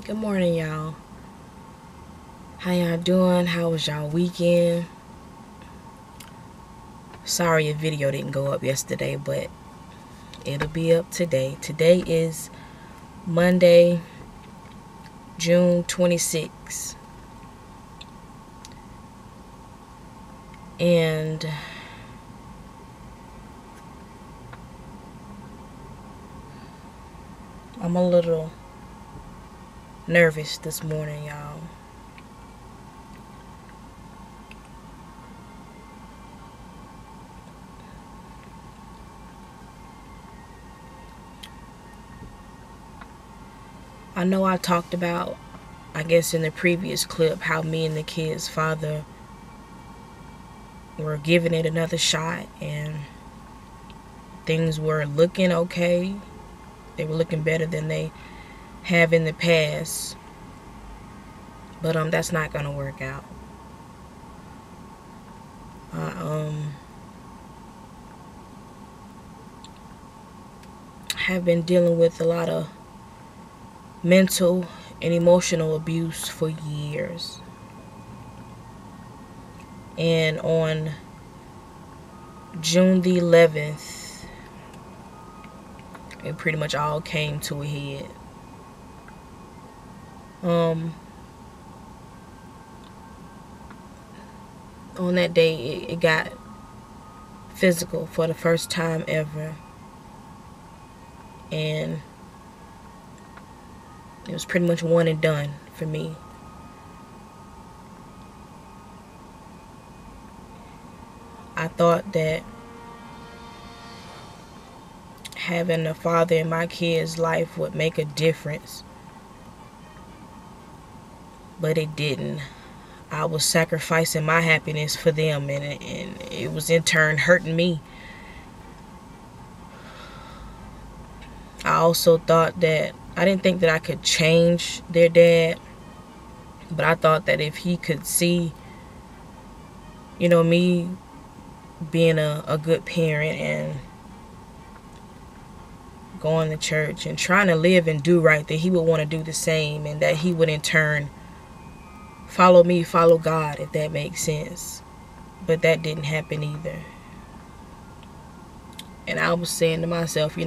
Good morning, y'all. How y'all doing? How was y'all weekend? Sorry a video didn't go up yesterday, but it'll be up today. Today is Monday, June 26th. And I'm a little nervous this morning, y'all. I know I talked about, I guess in the previous clip, how me and the kid's father were giving it another shot and things were looking okay. They were looking better than they have in the past. But that's not gonna work out. I have been dealing with a lot of mental and emotional abuse for years. And on June the 11th, it pretty much all came to a head. On that day, it got physical for the first time ever. And it was pretty much one and done for me. I thought that having a father in my kid's life would make a difference, but it didn't. I was sacrificing my happiness for them, and it was in turn hurting me. I also thought that I didn't think that I could change their dad, but I thought that if he could see, me being a good parent and going to church and trying to live and do right, that he would want to do the same, and that he would in turn follow me, follow God, if that makes sense. But that didn't happen either. And I was saying to myself,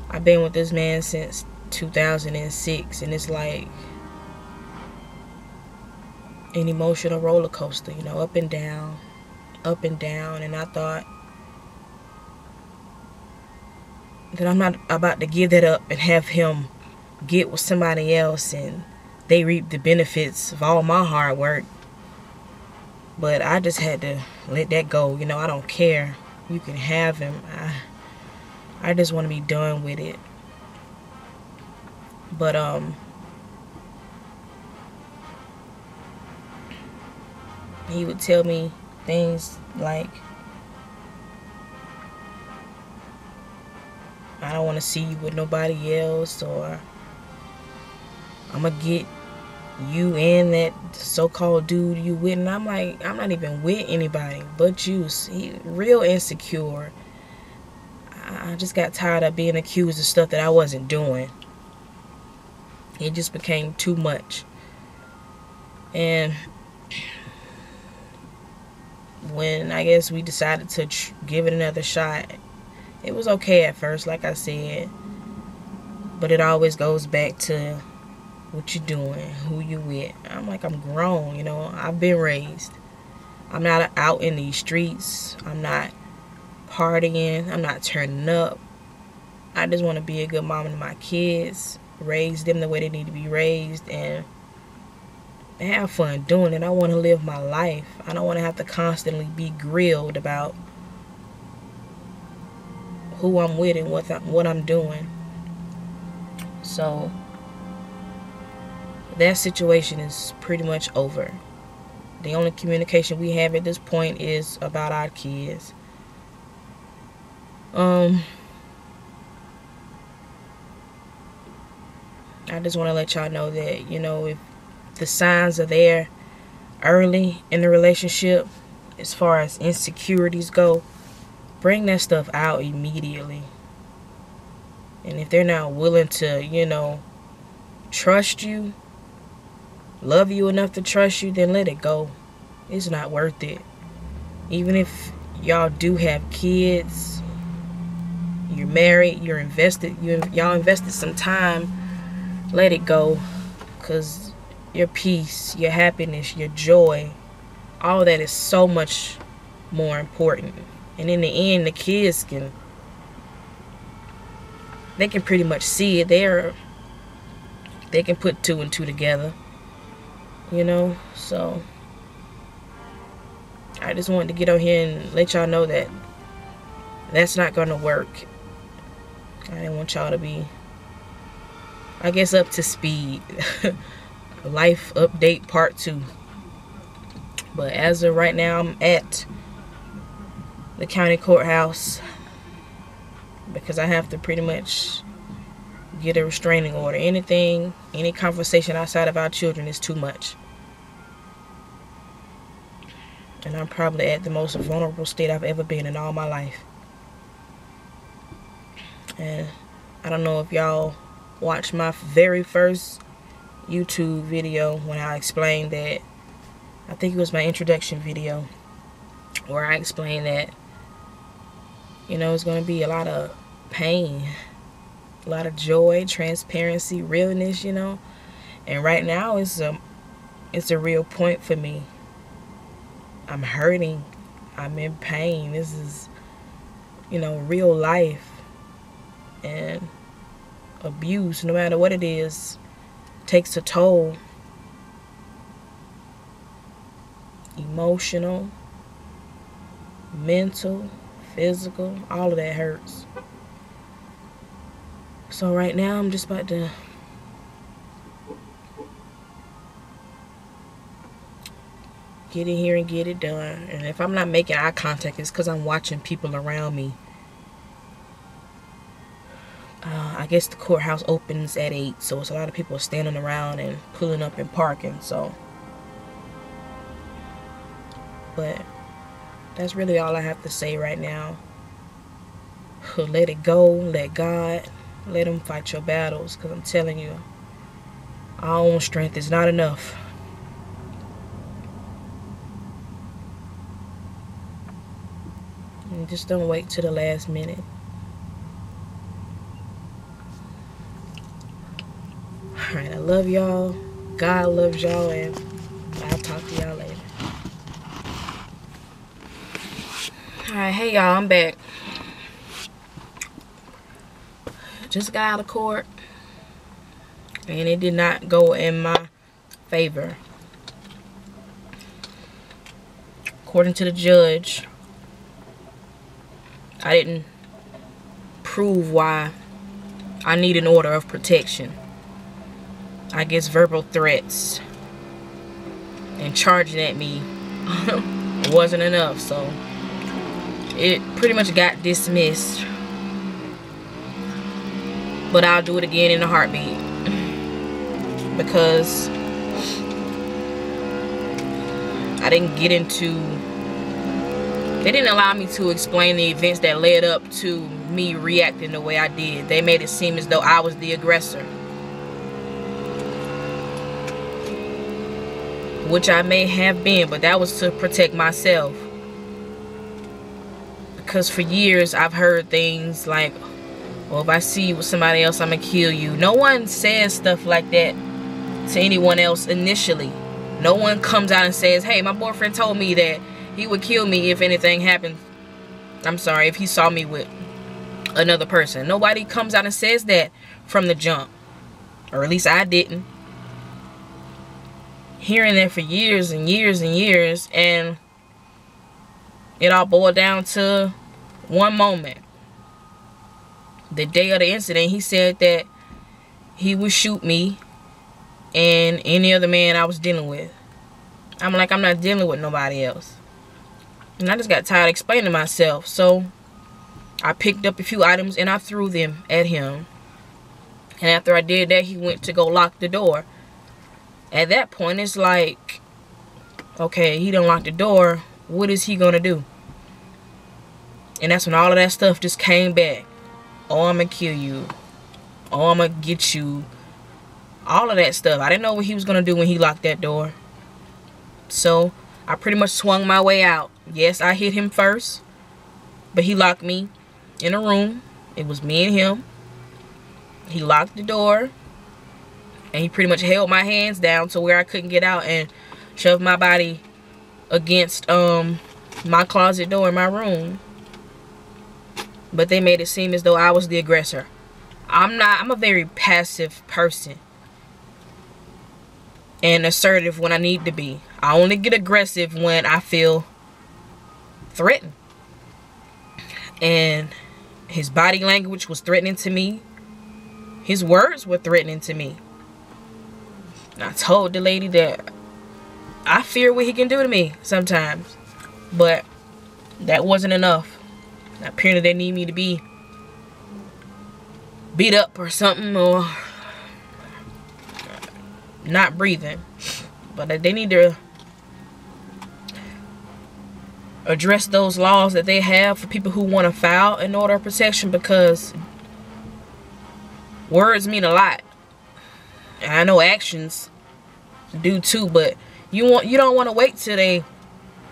I've been with this man since 2006, and it's like an emotional roller coaster, up and down, up and down. And I thought that I'm not about to give that up and have him get with somebody else and they reap the benefits of all my hard work. But I just had to let that go. I don't care. You can have him. I just want to be done with it. But he would tell me things like, I don't want to see you with nobody else, or I'm gonna get you and that so-called dude you with. And I'm like, I'm not even with anybody but you. He real insecure. I just got tired of being accused of stuff that I wasn't doing. It just became too much. And when I guess we decided to give it another shot, it was okay at first, like I said, but it always goes back to what you doing, who you with. I'm like, I'm grown, I've been raised. I'm not out in these streets. I'm not partying. I'm not turning up. I just want to be a good mom to my kids, raise them the way they need to be raised, and have fun doing it. I want to live my life. I don't want to have to constantly be grilled about who I'm with and what I'm doing. So that situation is pretty much over. The only communication we have at this point is about our kids. I just want to let y'all know that, if the signs are there early in the relationship, as far as insecurities go, bring that stuff out immediately. And if they're not willing to, trust you, love you enough to trust you, then let it go. It's not worth it. Even if y'all do have kids, you're married, you're invested, y'all invested some time, let it go. Because your peace, your happiness, your joy, all that is so much more important. And in the end, the kids they can pretty much see it. They can put two and two together, you know. So I just wanted to get on here and let y'all know that that's not gonna work. I didn't want y'all to be, I guess, up to speed. Life update part 2. But as of right now, I'm at the county courthouse because I have to pretty much get a restraining order. Any conversation outside of our children is too much. And I'm probably at the most vulnerable state I've ever been in all my life. And I don't know if y'all watched my very first YouTube video when I explained that. I think it was my introduction video where I explained that, you know, it's going to be a lot of pain, a lot of joy, transparency, realness, you know. And right now it's a real point for me. I'm hurting. I'm in pain. This is, you know, real life. And abuse, no matter what it is, takes a toll. Emotional, mental, physical, all of that hurts. So right now I'm just about to get in here and get it done. And if I'm not making eye contact, it's because I'm watching people around me. I guess the courthouse opens at 8, so it's a lot of people standing around and pulling up and parking. So, but that's really all I have to say right now. Let it go. Let God. Let Him fight your battles. Because I'm telling you, our own strength is not enough. And just don't wait till the last minute. Alright, I love y'all. God loves y'all, and I'll talk to y'all later. Alright, hey y'all, I'm back. Just got out of court, and it did not go in my favor. According to the judge, I didn't prove why I need an order of protection. I guess verbal threats and charging at me wasn't enough, so it pretty much got dismissed. But I'll do it again in a heartbeat, because I didn't get into, they didn't allow me to explain the events that led up to me reacting the way I did. They made it seem as though I was the aggressor, which I may have been, but that was to protect myself. Because for years I've heard things like, well, if I see you with somebody else, I'm gonna kill you. No one says stuff like that to anyone else initially. No one comes out and says, hey, my boyfriend told me that he would kill me if anything happened. I'm sorry, if he saw me with another person. Nobody comes out and says that from the jump. Or at least I didn't. Hearing that for years and years and years, and it all boiled down to one moment. The day of the incident, he said that he would shoot me and any other man I was dealing with. I'm like, I'm not dealing with nobody else. And I just got tired of explaining myself. So I picked up a few items and I threw them at him. And after I did that, he went to go lock the door. At that point, it's like, okay, he done locked the door. What is he gonna do? And that's when all of that stuff just came back. Oh, I'm gonna kill you. Oh, I'm gonna get you. All of that stuff. I didn't know what he was going to do when he locked that door. So I pretty much swung my way out. Yes, I hit him first, but he locked me in a room. It was me and him. He locked the door, and he pretty much held my hands down to where I couldn't get out, and shoved my body against my closet door in my room. But they made it seem as though I was the aggressor. I'm not. I'm a very passive person and assertive when I need to be. I only get aggressive when I feel threatened. And his body language was threatening to me. His words were threatening to me. And I told the lady that I fear what he can do to me sometimes. But that wasn't enough. Apparently they need me to be beat up or something, or not breathing. But they need to address those laws that they have for people who want to file an order of protection, because words mean a lot. And I know actions do too, but you don't want to wait till they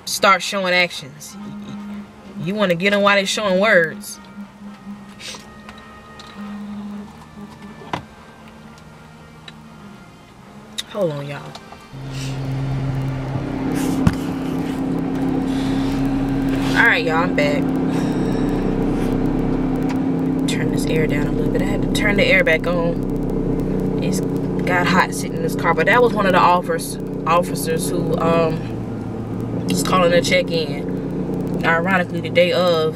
start showing actions. You want to get them while they're showing words. Hold on, y'all. Alright, y'all, I'm back. Turn this air down a little bit. I had to turn the air back on. It's got hot sitting in this car. But that was one of the officers who was calling to check in. Ironically, the day of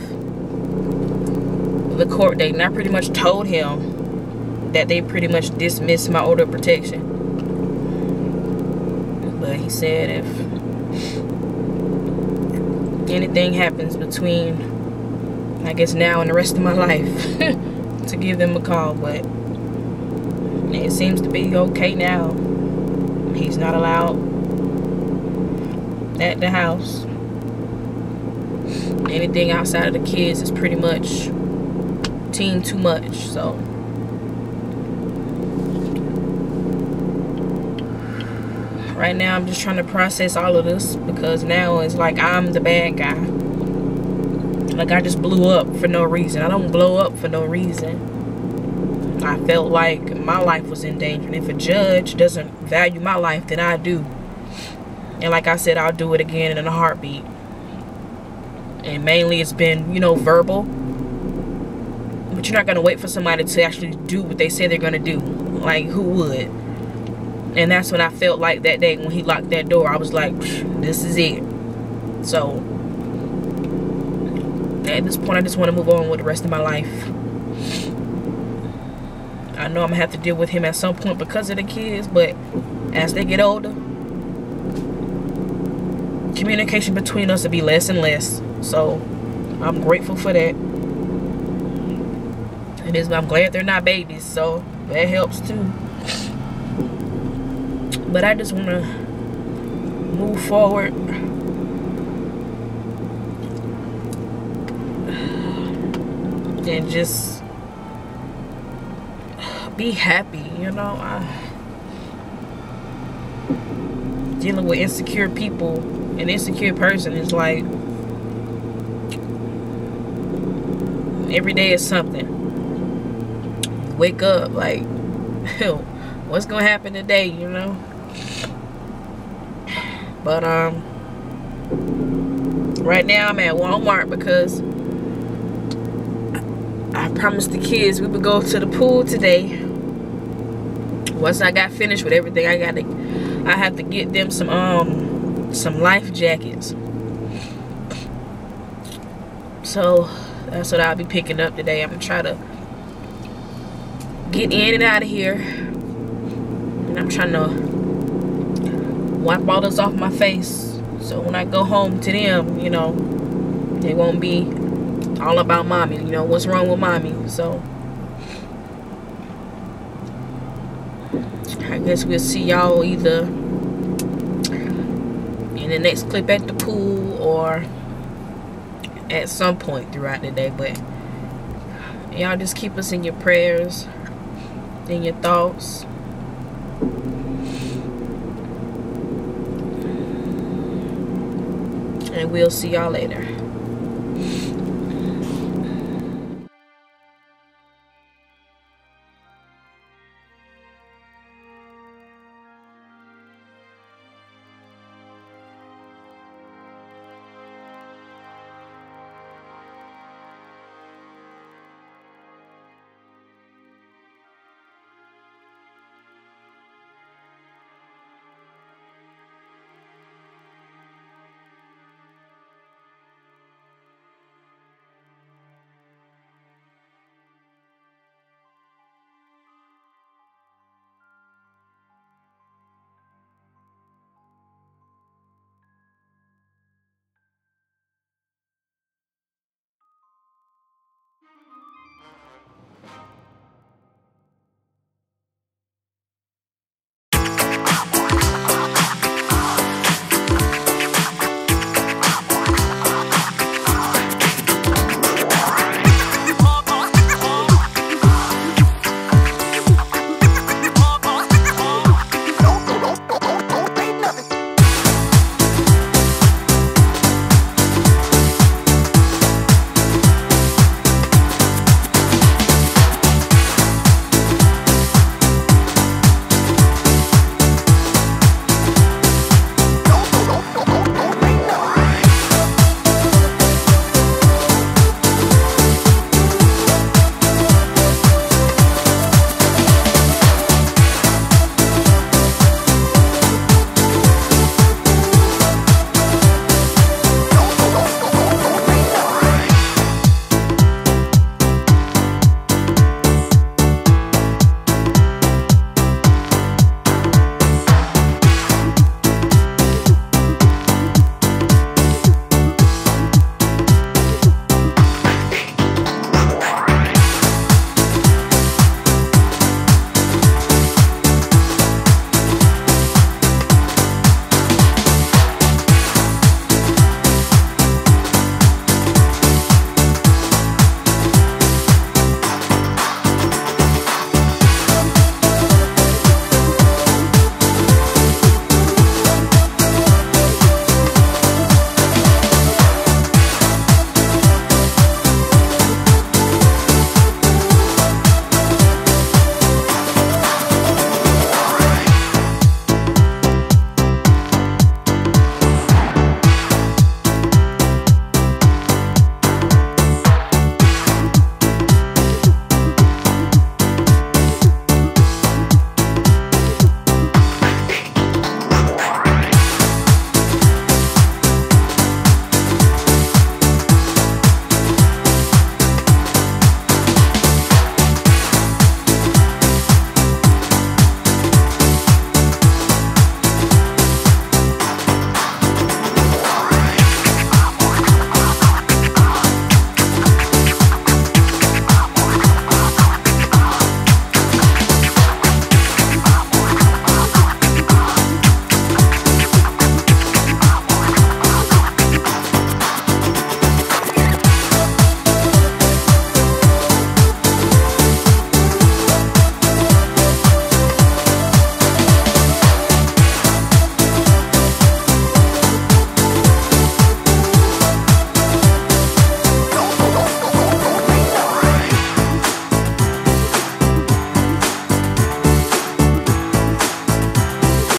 the court date. And I pretty much told him that they pretty much dismissed my order of protection. But he said if anything happens between, I guess, now and the rest of my life, to give them a call. But it seems to be okay now. He's not allowed at the house. Anything outside of the kids is pretty much teen too much. So right now I'm just trying to process all of this, because now it's like I'm the bad guy. Like I just blew up for no reason. I don't blow up for no reason. I felt like my life was in danger, and if a judge doesn't value my life, then I do. And like I said, I'll do it again in a heartbeat. And mainly it's been, you know, verbal. But you're not going to wait for somebody to actually do what they say they're going to do. Like, who would? And that's when I felt like that day when he locked that door. I was like, this is it. So at this point, I just want to move on with the rest of my life. I know I'm going to have to deal with him at some point because of the kids. But as they get older, communication between us will be less and less. So I'm grateful for that. I'm glad they're not babies, so that helps too. But I just want to move forward and just be happy, you know. Dealing with insecure people, an insecure person is like, every day is something. You wake up like, what's gonna happen today, you know? But right now I'm at Walmart because I promised the kids we would go to the pool today. Once I got finished with everything, I have to get them some life jackets. So that's what I'll be picking up today. I'm gonna try to get in and out of here, and I'm trying to wipe all this off my face, so when I go home to them, you know, they won't be all about mommy, you know, what's wrong with mommy. So I guess we'll see y'all either in the next clip at the pool or at some point throughout the day. But y'all just keep us in your prayers, in your thoughts. And we'll see y'all later.